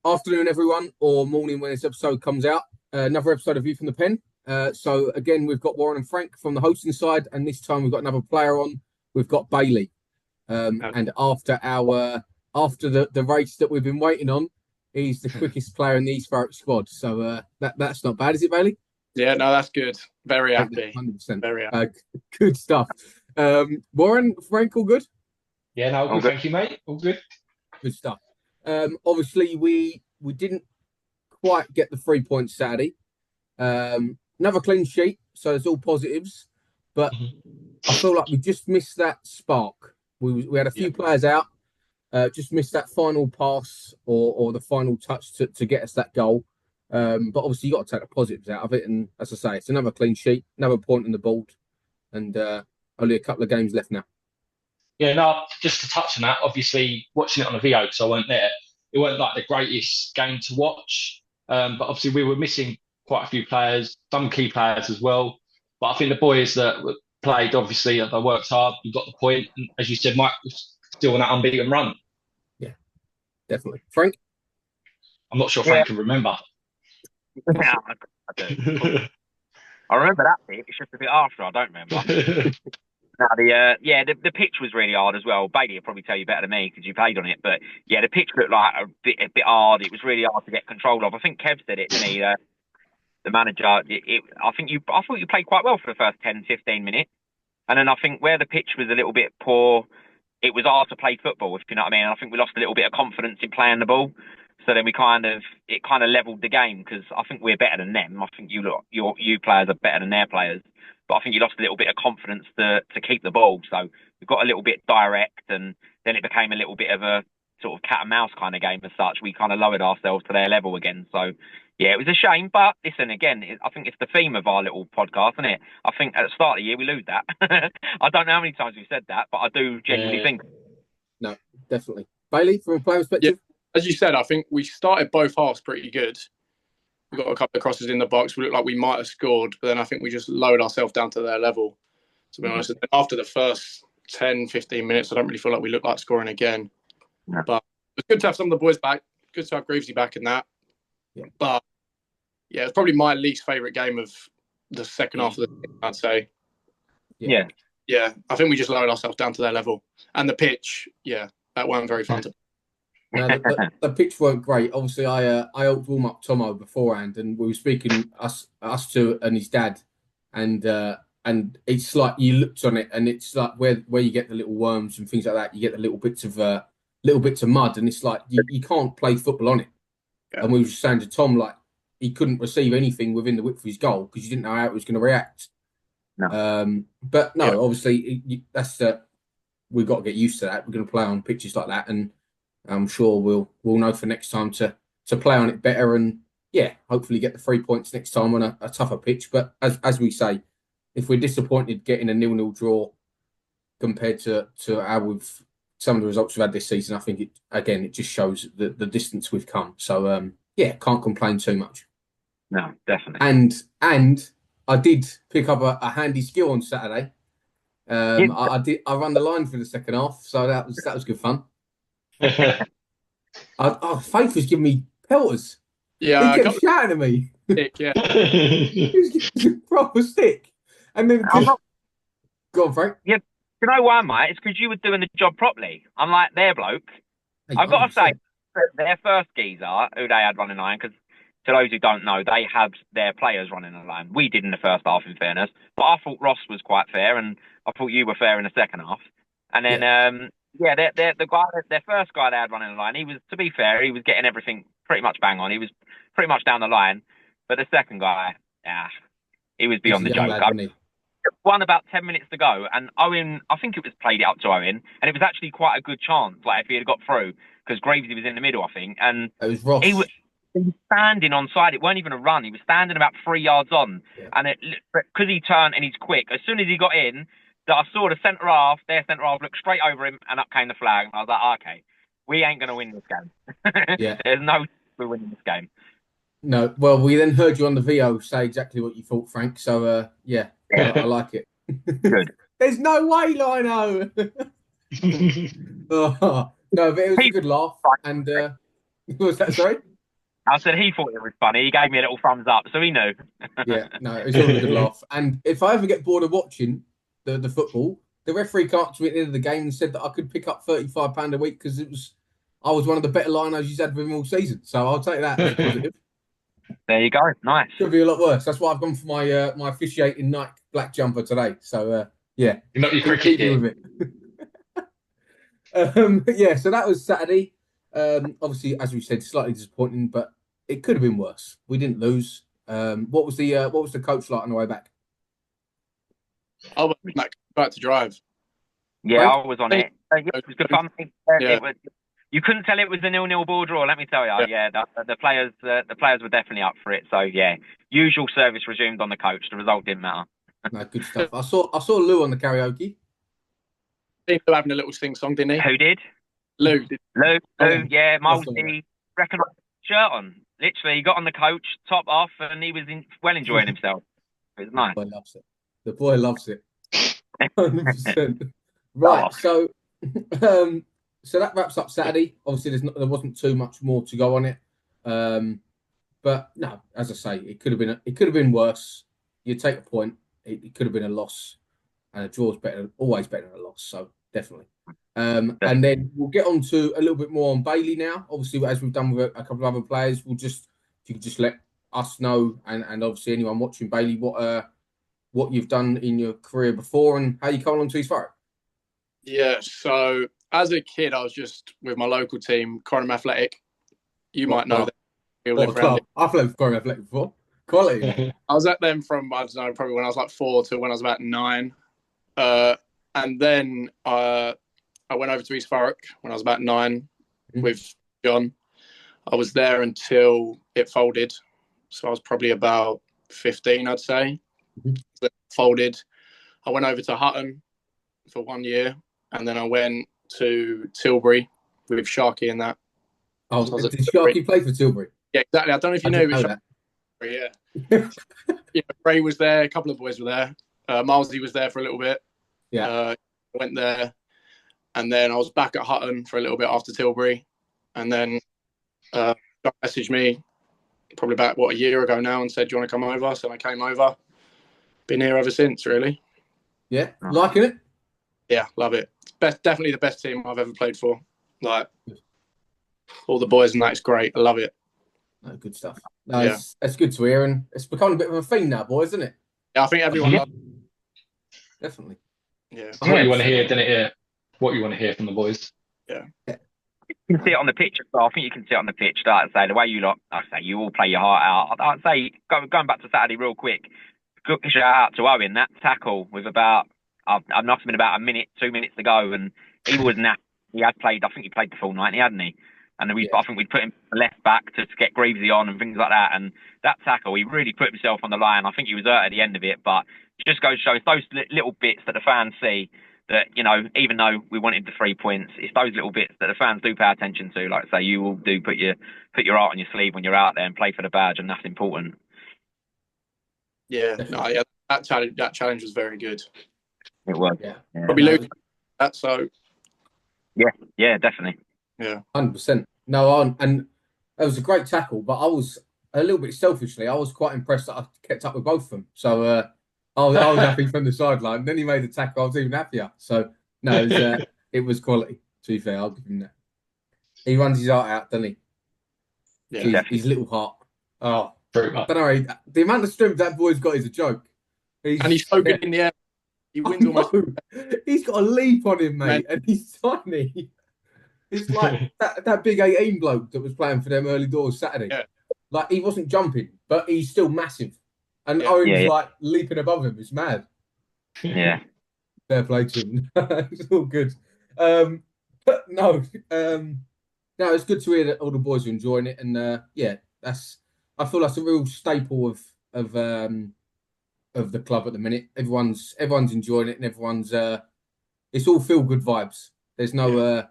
Afternoon, everyone, or morning when this episode comes out. Another episode of View from the Pen. So again, we've got Warren and Frank from the hosting side, and this time we've got another player on. We've got Bailey. And after the race that we've been waiting on, he's the quickest player in the East Thurrock squad. So that's not bad, is it, Bailey? Yeah, no, that's good. Very happy. 100%. Very happy. Good stuff. Warren, Frank, all good? Yeah, no, all good. Thank you, mate. All good. Good stuff. Obviously, we didn't quite get the 3 points Saturday. Another clean sheet, so it's all positives. But I feel like we just missed that spark. We had a few players out, just missed that final pass or the final touch to get us that goal. But obviously, you got to take the positives out of it. And as I say, it's another clean sheet, another point on the board, and only a couple of games left now. Yeah, no, just to touch on that, obviously watching it on the VO because I weren't there, it wasn't like the greatest game to watch. But obviously we were missing quite a few players, some key players as well. But I think the boys that played, obviously, they worked hard. You got the point. And as you said, Mike was still on that unbeaten run. Yeah, definitely. Frank? I'm not sure Frank can remember. Yeah, I do. I remember that bit. It's just a bit after. I don't remember. No, the pitch was really hard as well. Bailey will probably tell you better than me because you played on it. But yeah, the pitch looked like a bit hard. It was really hard to get control of. I think Kev said it to me, the manager. I thought you played quite well for the first 10, 15 minutes. And then I think where the pitch was a little bit poor, it was hard to play football, if you know what I mean. And I think we lost a little bit of confidence in playing the ball. So then it kind of leveled the game because I think we're better than them. I think you players are better than their players. But I think you lost a little bit of confidence to keep the ball. So we got a little bit direct and then it became a little bit of a sort of cat and mouse kind of game as such. We kind of lowered ourselves to their level again. So, yeah, it was a shame. But listen, again, I think it's the theme of our little podcast, isn't it? I think at the start of the year, we lose that. I don't know how many times we've said that, but I do genuinely think. No, definitely. Bailey, from a player perspective? Yeah, as you said, I think we started both halves pretty good. We got a couple of crosses in the box. We looked like we might have scored, but then I think we just lowered ourselves down to their level, to be honest. And after the first 10, 15 minutes, I don't really feel like we looked like scoring again. Yeah. But it's good to have some of the boys back. Good to have Greavesy back in that. Yeah. But, yeah, it's probably my least favourite game of the second half of the season, I'd say. Yeah. Yeah, I think we just lowered ourselves down to their level. And the pitch, yeah, that weren't very fun to. No, the pitch weren't great. Obviously, I helped warm up Tomo beforehand, and we were speaking us two and his dad, and it's like you looked on it, and it's like where you get the little worms and things like that. You get the little bits of mud, and it's like you can't play football on it. Yeah. And we were just saying to Tom like he couldn't receive anything within the width of his goal because you didn't know how it was going to react. No. But no, obviously that's we've got to get used to that. We're going to play on pitches like that, and I'm sure we'll know for next time to play on it better and hopefully get the 3 points next time on a tougher pitch. But as we say, if we're disappointed getting a 0-0 draw compared to how some of the results we've had this season, I think it just shows the distance we've come. So can't complain too much. No, definitely. And I did pick up a handy skill on Saturday. I ran the line for the second half, so that was good fun. Faith was giving me pelters. Yeah, he kept shouting at me. Stick, yeah. He was giving me a proper stick. And then go on, Frank. Yeah, you know why, mate? It's because you were doing the job properly. Unlike their bloke. Hey, I've got to say, their first geezer, who they had running line, because to those who don't know, they had their players running the line. We did in the first half, in fairness. But I thought Ross was quite fair, and I thought you were fair in the second half. And then, their first guy they had running the line, he was, to be fair, he was getting everything pretty much bang on. He was pretty much down the line. But the second guy, he was beyond the joke. Won about 10 minutes to go, and Owen, I think it was played it up to Owen, and it was actually quite a good chance, like if he had got through, because Greavesy was in the middle, I think, and it was Ross. He was standing on side. It weren't even a run. He was standing about 3 yards on, and because he turned and he's quick, as soon as he got in, I saw their centre half look straight over him, and up came the flag, and I was like, okay, we ain't going to win this game. There's no we're winning this game. No, well, we then heard you on the VO say exactly what you thought, Frank. So, I like it. Good. There's no way, Lino. No, but it was a good laugh. And what was that? Sorry. I said he thought it was funny. He gave me a little thumbs up, so he knew. Yeah, no, it was all a good laugh. And if I ever get bored of watching the football, the referee came up to me at the end of the game and said that I could pick up £35 a week because I was one of the better linos he's had with him all season. So I'll take that as a positive. There you go. Nice. Could be a lot worse. That's why I've gone for my my officiating Nike black jumper today. So yeah, You're not your cricket keep gear. with it. Yeah, so that was Saturday. Obviously, as we said, slightly disappointing, but it could have been worse. We didn't lose. What was the coach like on the way back? I was back to drive. Yeah, Right? I was on it. It was good fun. Yeah. You couldn't tell it was a 0-0 ball draw. Let me tell you. Yeah, the players were definitely up for it. So yeah, usual service resumed on the coach. The result didn't matter. No, good stuff. I saw Lou on the karaoke. He was having a little sing song, didn't he? Who did? Lou did. Lou, yeah, That's Molesy, recognised the shirt on. Literally, he got on the coach, top off, and he was well enjoying himself. It was nice. The boy loves it. The boy loves it. 100%. Right, so so that wraps up Saturday. Obviously, there wasn't too much more to go on it, but no, as I say, it could have been worse. You take a point. It could have been a loss, and a draw is always better than a loss. So definitely. And then we'll get on to a little bit more on Bailey now. Obviously, as we've done with a couple of other players, if you could just let us know, and obviously anyone watching Bailey, what you've done in your career before and how you come along to East Thurrock. Yeah, so as a kid, I was just with my local team, Cornham Athletic. You might know that. I've played for Cornham Athletic before. Quality. I was at them from, I don't know, probably when I was like 4 to when I was about 9. And then I went over to East Thurrock when I was about 9 with John. I was there until it folded. So I was probably about 15, I'd say. It folded. I went over to Hutton for 1 year. And then I went to Tilbury with Sharky and that. Oh, so did Sharky play for Tilbury? Yeah, exactly. I don't know if you know Sharky. Yeah. Yeah, Ray was there. A couple of boys were there. Milesy was there for a little bit. Yeah. I went there. And then I was back at Hutton for a little bit after Tilbury. And then John messaged me probably about, a year ago now and said, do you want to come over? So I came over. Been here ever since, really. Yeah. Liking it? Yeah, love it. Definitely the best team I've ever played for. Like, all the boys and that, it's great. I love it. No, good stuff. No, yeah. It's good to hear, and it's become a bit of a thing now, boys, isn't it? Yeah, I think everyone loves it. Definitely. Yeah. What you want to hear, didn't it? What you want to hear from the boys. Yeah. You can see it on the pitch as well. I think you can see it on the pitch. Like I say, the way you you all play your heart out. I'd say, going back to Saturday real quick, good shout out to Owen. That tackle with about, I've not been about 2 minutes to go, and he was he had played, I think he played the full 90, hadn't he? And I think we'd put him left back to get Greavesy on and things like that. And that tackle, he really put himself on the line. I think he was hurt at the end of it, but it just goes to show it's those little bits that the fans see that, even though we wanted the 3 points, it's those little bits that the fans do pay attention to. Like I say, you all do put your heart on your sleeve when you're out there and play for the badge, and that's important. Yeah, that challenge was very good. It was. Yeah. Probably losing that, so. Yeah, definitely. Yeah. 100%. No, and it was a great tackle, but I was a little bit selfishly, I was quite impressed that I kept up with both of them. So I was happy from the sideline. Then he made the tackle, I was even happier. So no, it was quality, to be fair. I'll give him that. He runs his heart out, doesn't he? Yeah, his little heart. Oh, I don't know. The amount of strength that boy's got is a joke. And he's so good in the air. He wins almost. He's got a leap on him, mate, and he's tiny. It's like that big 18 bloke that was playing for them early doors Saturday. Yeah. Like, he wasn't jumping, but he's still massive. And Owen's like leaping above him. It's mad. Yeah. Fair play to him. It's all good. But no, it's good to hear that all the boys are enjoying it. And I feel that's a real staple of the club at the minute. Everyone's enjoying it, and everyone's it's all feel good vibes. There's no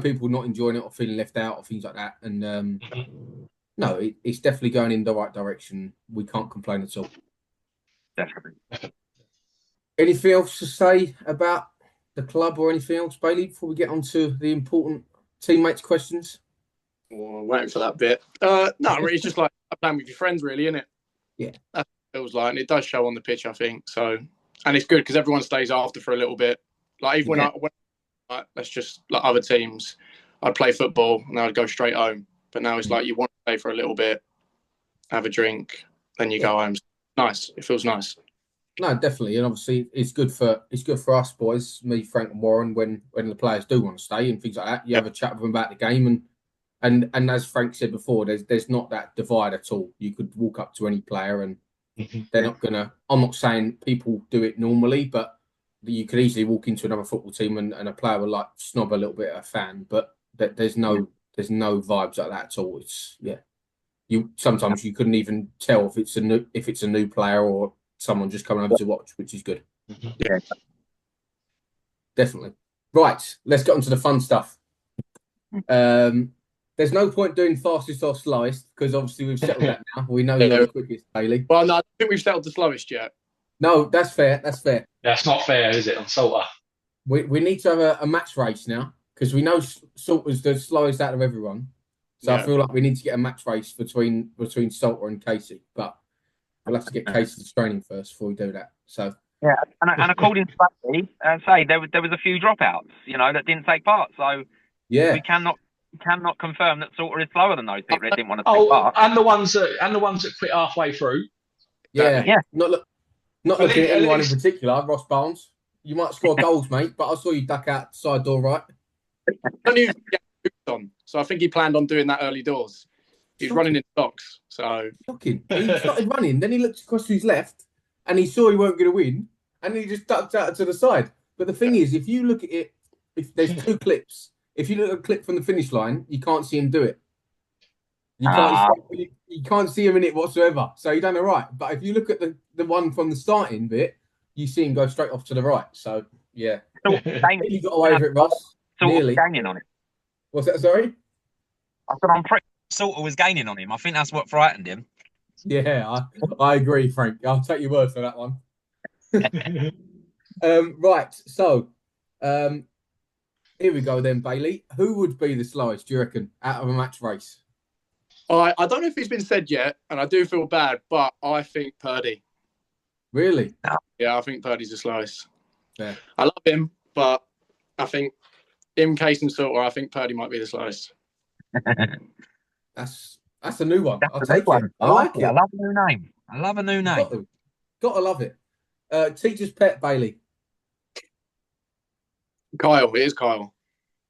people not enjoying it or feeling left out or things like that. And it's definitely going in the right direction. We can't complain at all. Definitely. Anything else to say about the club or anything else, Bailey, before we get on to the important teammates questions? Oh, waiting for that bit. No, it's just like playing with your friends, really, isn't it? Yeah. That's what it feels like, and it does show on the pitch, I think. So, and it's good because everyone stays after for a little bit. Like even when let's just like other teams, I'd play football and I'd go straight home. But now it's like you want to stay for a little bit, have a drink, then you go home. Nice. It feels nice. No, definitely, and obviously it's good for us boys, me, Frank, and Warren, when the players do want to stay and things like that. You have a chat with them about the game, and as Frank said before, there's not that divide at all. You could walk up to any player, and they're not gonna. I'm not saying people do it normally, but you could easily walk into another football team and a player would like snob a little bit at a fan, but there's no vibes like that at all. It's you sometimes you couldn't even tell if it's a new player or someone just coming over to watch, which is good. Yeah. Definitely. Right, let's get on to the fun stuff. There's no point doing fastest or slowest because obviously we've settled that now. We know you're the quickest, Bailey. Well, no, I don't think we've settled the slowest yet. No, that's fair. That's fair. That's not fair, is it, on Salter? We need to have a match race now because we know Salter's the slowest out of everyone. So I feel like we need to get a match race between Salter and Casey, but we'll have to get Casey's training first before we do that. So yeah, and according to Sudbury, there was a few dropouts, that didn't take part. So we cannot confirm that Salter is slower than those people that didn't want to take part. And the ones that quit halfway through. Yeah. Not looking at anyone in particular, Ross Barnes. You might score goals, mate, but I saw you duck out the side door right. So I think he planned on doing that early doors. He's running in socks, so shocking. He started running, then he looked across to his left, and he saw he weren't going to win, and he just ducked out to the side. But the thing is, if you look at it, if there's two clips, if you look at a clip from the finish line, you can't see him do it. You can't see him in it whatsoever. So he done it right. But if you look at the one from the starting bit, you see him go straight off to the right. So yeah, he got away with it, Ross. Nearly gaining on it. What's that? Sorry. I said I'm pretty. Salter was gaining on him. I think that's what frightened him. Yeah, I agree, Frank. I'll take your word for that one. Right, so here we go then, Bailey. Who would be the slowest, do you reckon, out of a match race? I don't know if it's been said yet, and I do feel bad, but I think Purdy. Really? Yeah, I think Purdy's the slowest. Yeah. I love him, but I think him, Case and Salter, I think Purdy might be the slowest. That's a new one. I'll take it. I like it. I love a new name. Gotta love it. Teacher's pet, Bailey. Kyle. It is Kyle.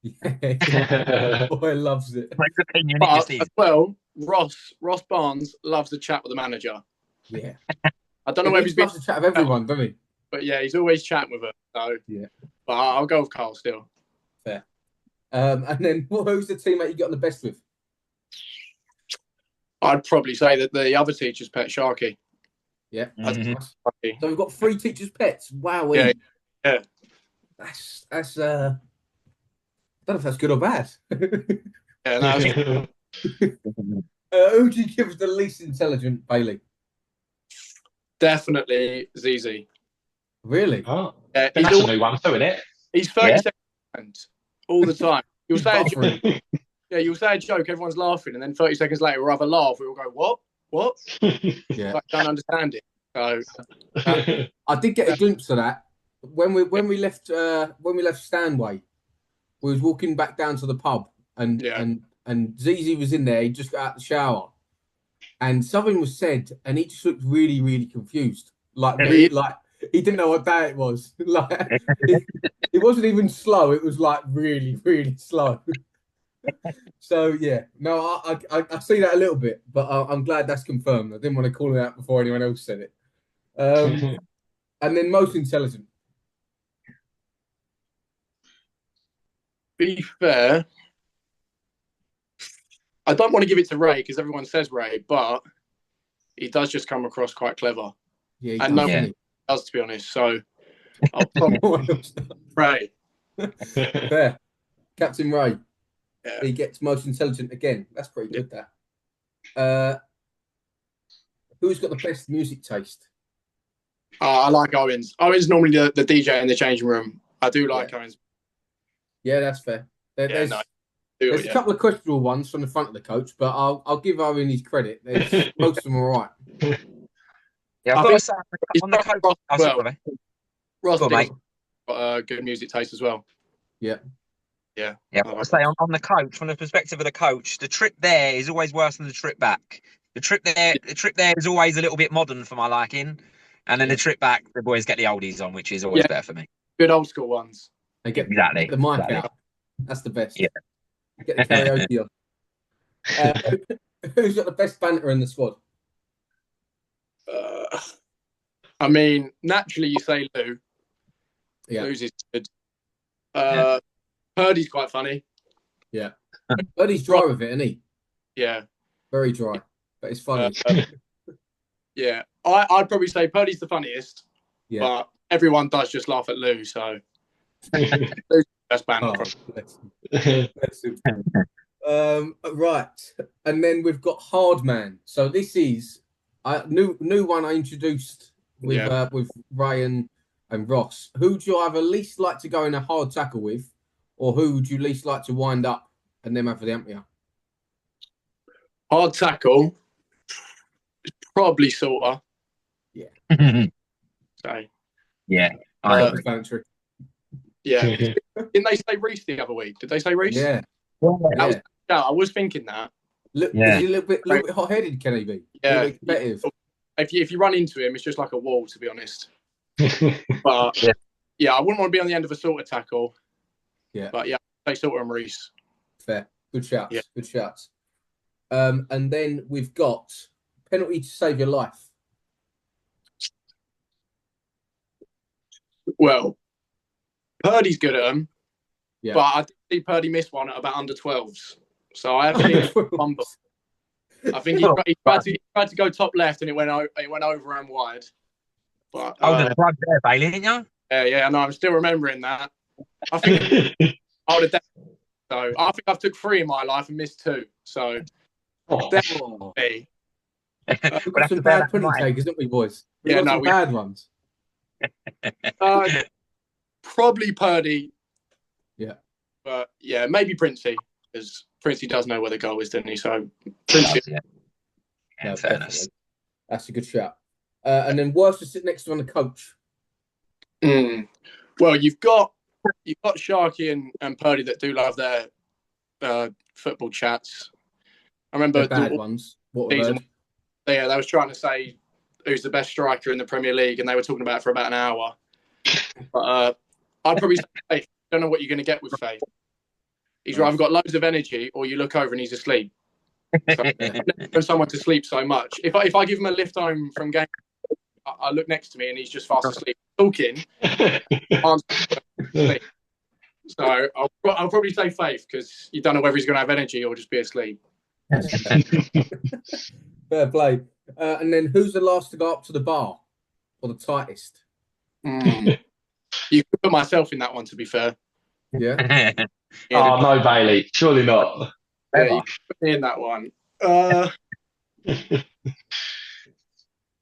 Yeah. Boy loves it. But as well, Ross Barnes loves to chat with the manager. Yeah. I don't know whether he's loves to chat with everyone, doesn't he? But yeah, he's always chatting with her. So yeah. But I'll go with Kyle still. Fair. And then who's the teammate you got on the best with? I'd probably say that the other teacher's pet, Sharky. Yeah. Mm-hmm. So we've got 3 teachers' pets. Wow. Yeah. That's I don't know if that's good or bad. Yeah, no, who do you give us the least intelligent, Bailey? Definitely ZZ. Really? Oh, that's a new one too, isn't it? He's 30 seconds all the time. You'll say you'll say a joke, everyone's laughing, and then 30 seconds later we'll have a laugh. We'll go, what? Yeah. I don't understand it. So I did get a glimpse of that when we left Stanway. We was walking back down to the pub, and ZZ was in there. He just got out the shower, and something was said, and he just looked really, really confused. Like he didn't know what day it was. Like it wasn't even slow. It was like really, really slow. So yeah, no, I see that a little bit, but I'm glad that's confirmed. I didn't want to call it out before anyone else said it. And then most intelligent. Be fair, I don't want to give it to Ray because everyone says Ray, but he does just come across quite clever. Yeah, and nobody does, to be honest. So I'll probably Ray. Fair. Captain Ray. Yeah. He gets most intelligent again. That's pretty good, that. Who's got the best music taste? I like Owens. Owens normally the DJ in the changing room. I do like Owens. Yeah, that's fair. There's a couple of questionable ones from the front of the coach, but I'll give Owen his credit. Most of them are all right. Yeah, I've got to say, on the coach, Ross go on, mate. Got a good music taste as well. Yeah. Yeah, I've got to say, on the coach, from the perspective of the coach, the trip there is always worse than the trip back. The trip there is always a little bit modern for my liking, and then the trip back, the boys get the oldies on, which is always better for me. Good old school ones. They get Exactly. the mic out. That's the best. Yeah. Get the karaoke on. Who's got the best banter in the squad? I mean, naturally you say Lou. Yeah. Lou's is good. Purdy's quite funny. Yeah. Purdy's dry with it, isn't he? Yeah. Very dry, but it's funny. Yeah. I'd probably say Purdy's the funniest. Yeah. But everyone does just laugh at Lou, so Lou's the best banter. Right. And then we've got Hardman. So this is a new one I introduced with Ray and Ross. Who do you either least like to go in a hard tackle with, or who would you least like to wind up and then have for the umpire? Hard tackle is probably Salter. Yeah. So, yeah. Yeah. Didn't they say Reese the other week? Did they say Reese? Yeah. I was thinking that. Is he a little bit hot-headed, can he be? Yeah. If you run into him, it's just like a wall, to be honest. But yeah, I wouldn't want to be on the end of a Salter tackle. Yeah. But yeah, they Salter and Reese. Fair. Good shouts. Yeah. Good shouts. And then we've got penalty to save your life. Well, Purdy's good at them. Yeah. But I did see Purdy miss one at about under 12s. So I have seen fumble. I think he tried to go top left and it went over and wide. But the plug there, Bailey, didn't you? Yeah, no, I'm still remembering that. I think I would have so I think I've took 3 in my life and missed 2. So definitely. We've got some bad penalty takers, haven't we, boys? We've got some bad ones. Probably Purdy. Yeah. But yeah, maybe Princey, because Princey does know where the goal is, doesn't he? So Princey. Yeah, fairness. That's a good shout. And then worst to sit next to on the coach. Well, you've got Sharky and Purdy that do love their football chats. I remember the bad ones. What were those? They was trying to say who's the best striker in the Premier League, and they were talking about it for about an hour. But I'd probably say Faith. Don't know what you're going to get with Faith. He's either got loads of energy, or you look over and he's asleep. So, for someone to sleep so much. If I give him a lift home from game, I look next to me and he's just fast asleep talking. So I'll probably say Faith, because you don't know whether he's going to have energy or just be asleep. Fair play. And then who's the last to go up to the bar, or the tightest? You could put myself in that one, to be fair. Yeah. Oh no, Bailey, surely not. Yeah, you could put me in that one.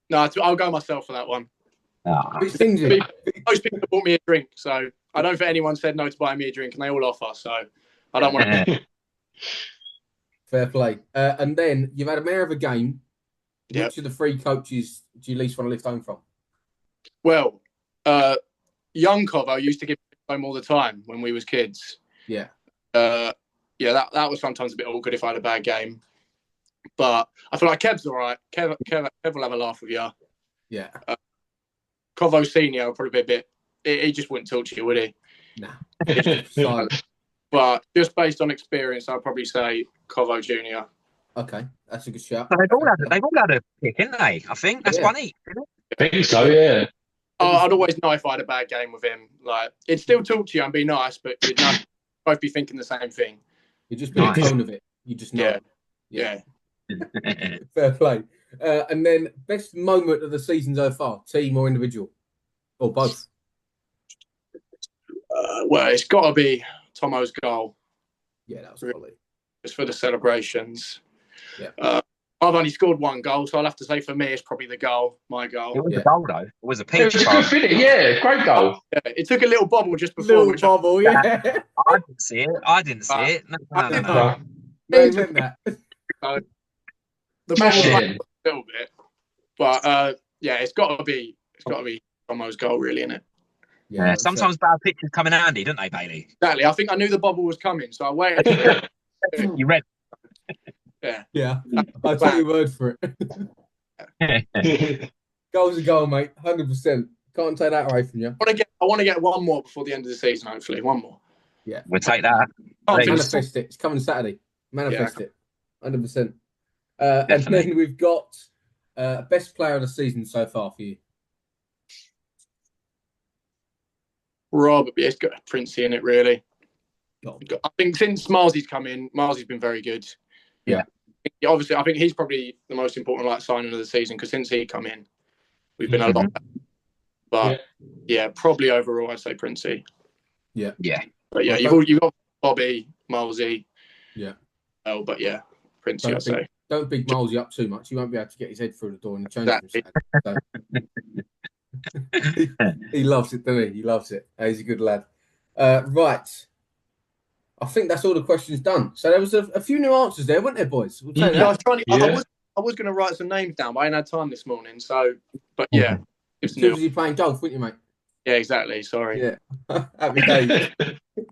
No, I'll go myself for that one. Most people bought me a drink, so I don't think anyone said no to buying me a drink, and they all offer, so I don't want to. Fair play. And then you've had a mare of a game. Which of the 3 coaches do you least want to lift home from? Well, young Covo used to give home all the time when we was kids. Yeah. That was sometimes a bit awkward if I had a bad game. But I feel like Kev's all right. Kev will have a laugh with you. Yeah. Covo Senior will probably be a bit... He just wouldn't talk to you, would he? Nah. But just based on experience, I'll probably say Covo Junior. Okay, that's a good shout. They've all had a pick, haven't they? I think that's one each. I think so, yeah. I'd always know if I had a bad game with him. Like, he'd still talk to you and be nice, but you'd both be thinking the same thing. You'd just be the tone of it. You just know. Yeah. Fair play. And then best moment of the season so far, team or individual, or both? Well, it's got to be Tomo's goal. Yeah, that was quality. Just for the celebrations. Yeah. I've only scored one goal, so I'll have to say for me, it's probably the goal, my goal. It was a goal, though. It was a It peach. was a good finish. Yeah, great goal. Yeah, it took a little bobble just before. Little bobble, yeah. I didn't see it. No. No, you meant that. The Smash bobble it. a little bit, but yeah, it's got to be Tomo's goal, really, isn't it? Yeah. Sometimes bad pictures come in handy, don't they, Bailey? Exactly. I think I knew the bobble was coming, so I waited. You read. Yeah. I'll take your word for it. Goal's a goal, mate. 100%. Can't take that away from you. I want to get one more before the end of the season, hopefully. One more. Yeah. We'll take that. Manifest it. It's coming Saturday. Manifest it. 100%. And then we've got best player of the season so far for you. Rob, yeah, it's got Princey in it, really. I think since Marzy's come in, Marzy's been very good. Yeah. Obviously, I think he's probably the most important signing of the season because since he come in, we've been a lot better. But yeah, probably overall, I'd say Princey. Yeah. Yeah. But yeah, you've got Bobby, Marzy. Yeah. Oh, but yeah, Princey, I'd say. Don't big Marzy up too much. He won't be able to get his head through the door in the change room. He loves it, doesn't he? He loves it. He's a good lad. Right. I think that's all the questions done. So there was a few new answers there, weren't there, boys? We'll take that. I was going to write some names down, but I ain't had time this morning. So, but yeah. As soon as you're playing golf, weren't you, mate? Yeah, exactly. Sorry. Yeah. Happy days.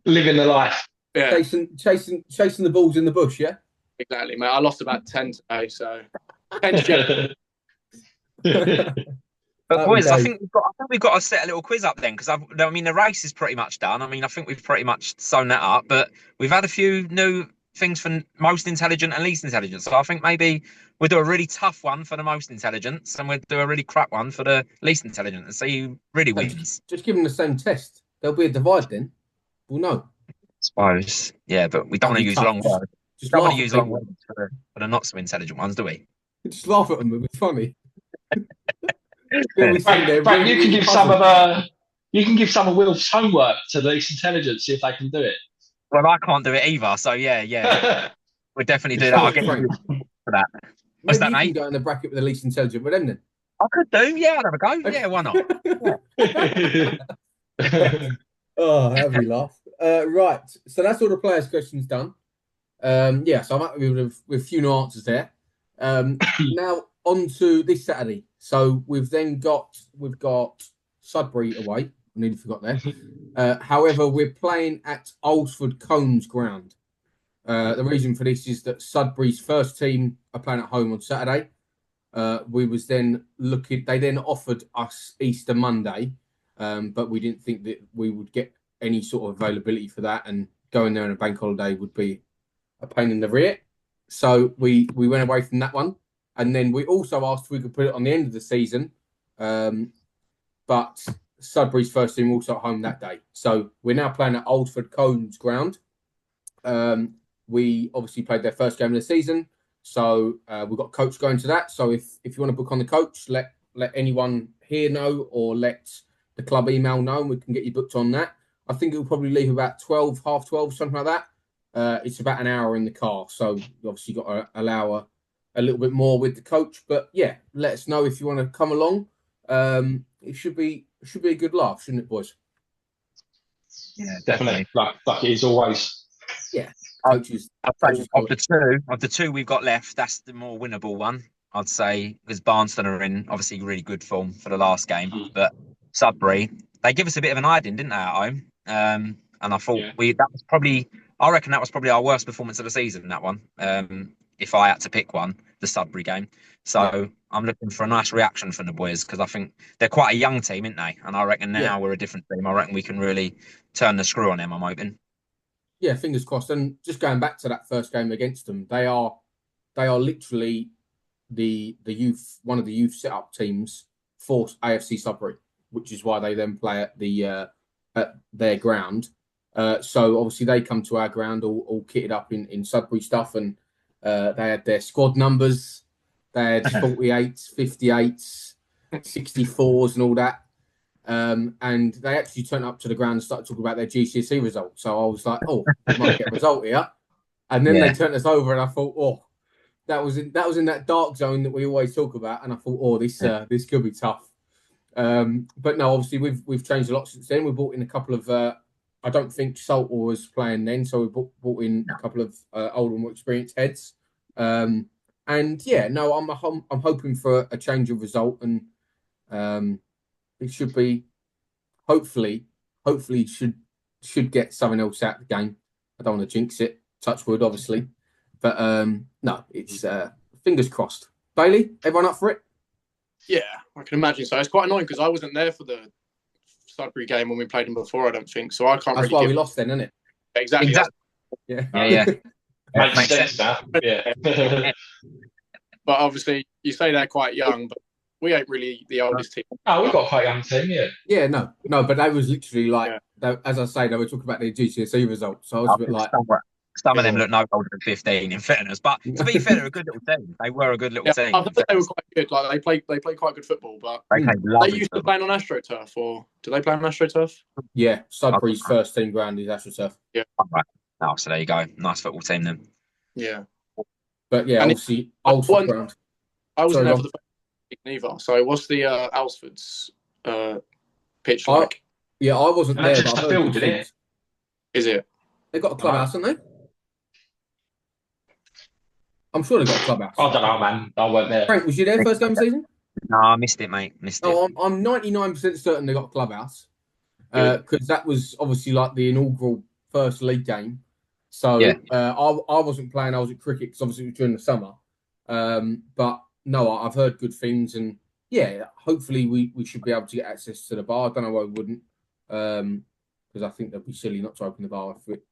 Living the life. Yeah. Chasing the balls in the bush, yeah? Exactly, mate. I lost about 10 today, so 10 But boys, I think we've got to set a little quiz up then, because I mean the race is pretty much done. I mean, I think we've pretty much sewn that up, but we've had a few new things for most intelligent and least intelligent. So I think maybe we'll do a really tough one for the most intelligent, and we'll do a really crap one for the least intelligent, and see who really wins. Just give them the same test. There'll be a divide then. We'll know. I suppose, yeah, but we don't want to use long words. Just don't want to use long words for the not so intelligent ones, do we? Just laugh at them. It'll be funny. Frank, you can give some of Wilf's homework to the least intelligent, see if they can do it. Well, I can't do it either, so yeah. We'll definitely do that. I'll get you for that. What's that, mate? You can go in the bracket with the least intelligent with them then. I could do, yeah, I'll have a go. Yeah, why not? Oh, have we laugh? Right, so that's all the players' questions done. So I'm happy with a few new answers there. Now on to this Saturday. So we've got Sudbury away. I nearly forgot there. However, we're playing at Alresford Cones ground. The reason for this is that Sudbury's first team are playing at home on Saturday. We was then looking. They then offered us Easter Monday, but we didn't think that we would get any sort of availability for that, and going there on a bank holiday would be a pain in the rear. So we went away from that one. And then we also asked if we could put it on the end of the season. But Sudbury's first team also at home that day. So we're now playing at Alresford Cones ground. We obviously played their first game of the season. So we've got a coach going to that. So if you want to book on the coach, let anyone here know, or let the club email know, and we can get you booked on that. I think it'll probably leave about 12, half 12, something like that. It's about an hour in the car. So you obviously got to allow a little bit more with the coach, but yeah, let us know if you want to come along. It should be a good laugh, shouldn't it, boys? Yeah, definitely. Like it is always. Yeah, coaches. Of the two we've got left, that's the more winnable one, I'd say, because Barnston are in obviously really good form for the last game, but Sudbury, they give us a bit of an hiding, didn't they, at home? And I thought I reckon that was probably our worst performance of the season, that one. If I had to pick one, the Sudbury game. So I'm looking for a nice reaction from the boys, because I think they're quite a young team, aren't they? And I reckon now we're a different team. I reckon we can really turn the screw on them, I'm hoping. Yeah, fingers crossed. And just going back to that first game against them, they are literally the youth, one of the youth set-up teams for AFC Sudbury, which is why they then play at their ground. So obviously they come to our ground all kitted up in Sudbury stuff, and they had their squad numbers. They had 48s, 58s, 64s and all that. And they actually turned up to the ground and started talking about their GCSE results. So I was like, we might get a result here. And then they turned us over, and I thought, that was in that dark zone that we always talk about, and I thought, oh, this could be tough. But no, obviously we've changed a lot since then. We brought in a couple of. I don't think Salter was playing then, so we brought in a couple of older, more experienced heads. And yeah, no, I'm hoping for a change of result, and it should be hopefully should get something else out of the game. I don't want to jinx it, touch wood, obviously, but no, it's fingers crossed. Bailey, everyone up for it? Yeah, I can imagine so. It's quite annoying because I wasn't there for the Sudbury game when we played them before. I don't think so. I can't. That's really why we lost then, isn't it? Exactly. Yeah. Makes sense now. Yeah. But obviously, you say they're quite young, but we ain't really the oldest team. Oh, we've got quite a young team, yeah. Yeah, no, but they was literally like, as I say, they were talking about their GCSE results. So I was a bit like, some of them look no older than 15, in fairness. But to be fair, they're a good little team. They were a good little team. I thought they were quite good. Like they play quite good football. But they used to play on AstroTurf, or do they play on AstroTurf? Yeah, Sudbury's first team ground is AstroTurf. Yeah. Oh, so there you go. Nice football team then. Yeah. But yeah, obviously old ground. I wasn't there for the first neither. So what's the Alsford's pitch like? Yeah, I wasn't there. Just but a field, isn't it? Is it? They got a clubhouse, haven't they? I'm sure they got a clubhouse. I don't know, man. I weren't there. Frank, was you there first game of the season? No, I missed it, mate. No, I'm 99% certain they got a clubhouse because that was obviously like the inaugural first league game. So I wasn't playing. I was at cricket because obviously it was during the summer. But no, I've heard good things, and yeah, hopefully we should be able to get access to the bar. I don't know why we wouldn't, because I think they'd be silly not to open the bar if we're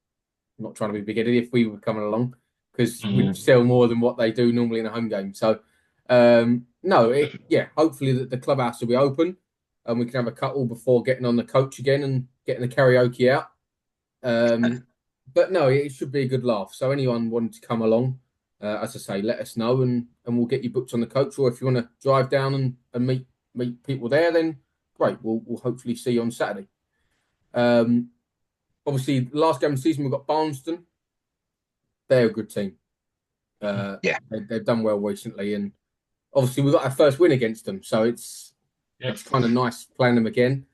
not trying to be big-headed if we were coming along, because we'd sell more than what they do normally in a home game. So hopefully the clubhouse will be open and we can have a couple before getting on the coach again and getting the karaoke out. But no, it should be a good laugh. So anyone wanting to come along, as I say, let us know and we'll get you booked on the coach. Or if you want to drive down and meet people there, then great. We'll hopefully see you on Saturday. Obviously, the last game of the season, we've got Barnston. They're a good team. They've done well recently. And obviously, we got our first win against them. So it's kind of nice playing them again.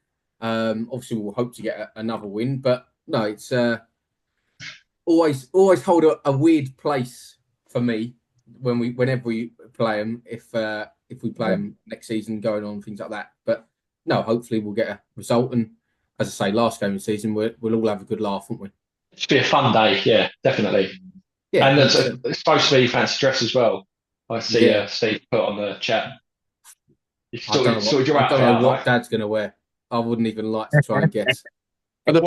Obviously, we'll hope to get another win. But no, it's always hold a weird place for me whenever we play them. If we play them next season, going on things like that. But no, hopefully we'll get a result. And as I say, last game of the season, we'll all have a good laugh, won't we? It should be a fun day, yeah, definitely. Yeah, and it's supposed to be fancy dress as well. I see Steve put on the chat. I don't know what Dad's going to wear. I wouldn't even like to try and guess. Have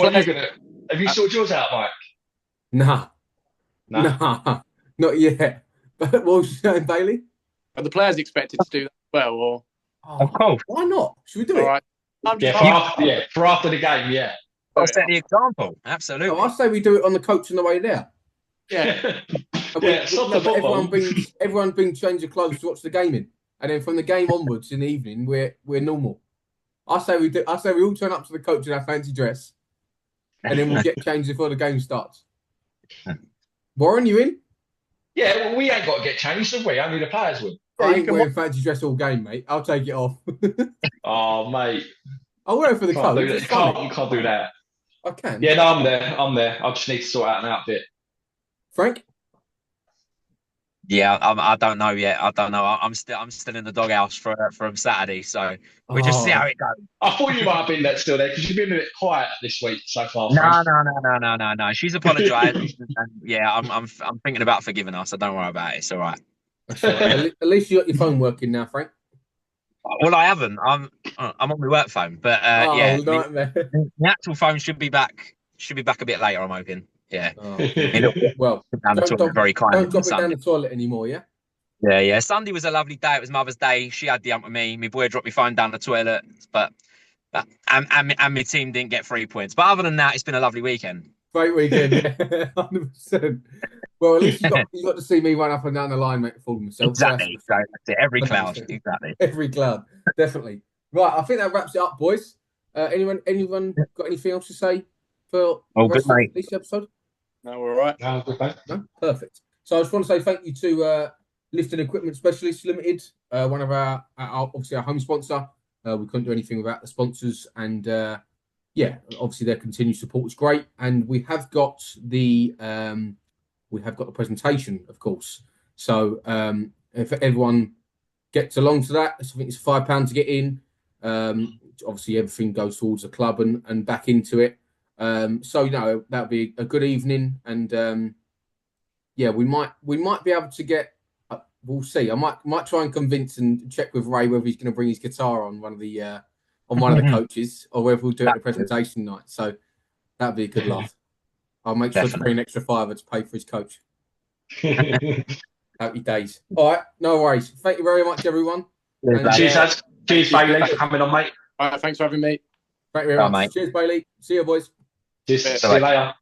you sorted yours out, Mike? Nah, not yet. But what was you saying, Bailey? Are the players expected to do that well, or of course? Why not? Should we do it? All right. For after the game, yeah. I'll set the example. Absolutely. No, I say we do it on the coach on the way there. Yeah. Everyone brings change of clothes to watch the game in, and then from the game onwards in the evening, we're normal. I say we all turn up to the coach in our fancy dress, and then we'll get changed before the game starts. Warren, you in? Yeah, well, we ain't got to get changed, have we? Only the players would. I ain't wearing fancy dress all game, mate. I'll take it off. Oh, mate. I'll wear it for the coach. You can't do that. I can. Yeah, no, I'm there. I just need to sort out an outfit. Frank? Yeah, I don't know yet. I don't know. I'm still in the doghouse from Saturday, so we'll just see how it goes. I thought you might have been still there because you've been a bit quiet this week so far. No. She's apologised, and yeah, I'm thinking about forgiving her, so don't worry about it. It's all right. At least you got your phone working now, Frank. Well, I haven't. I'm on my work phone, but the actual phone should be back. Should be back a bit later. I'm hoping. Yeah. Well, don't drop it down the toilet anymore, yeah? Yeah. Sunday was a lovely day. It was Mother's Day. She had the hump with me. My boy dropped my phone down the toilet, but and my team didn't get 3 points. But other than that, it's been a lovely weekend. Great weekend, yeah, 100%. Well, at least you got to see me run up and down the line, make a fool of myself. Exactly. So that's it. Every cloud. Exactly. Every cloud. Definitely. Right. I think that wraps it up, boys. Anyone got anything else to say for this episode? No, we're all right. No, good, mate. No? Perfect. So I just want to say thank you to Lifting Equipment Specialists Limited, one of our obviously our home sponsor. We couldn't do anything without the sponsors, and yeah, obviously their continued support is great. And we have got the presentation, of course. So if everyone gets along to that, I think it's £5 to get in. Obviously, everything goes towards the club and back into it. So that'll be a good evening, and yeah, we might be able to get. We'll see. I might try and convince and check with Ray whether he's going to bring his guitar on one of the coaches, or whether we'll do it at the presentation night. So that'd be a good laugh. I'll make sure to bring an extra £5 to pay for his coach. Happy days. All right, no worries. Thank you very much, everyone. Cheers, lads. Cheers, Bailey, for coming on, mate. All right, thanks for having me. Thank you very much. Mate. Cheers, Bailey. See you, boys. See you later.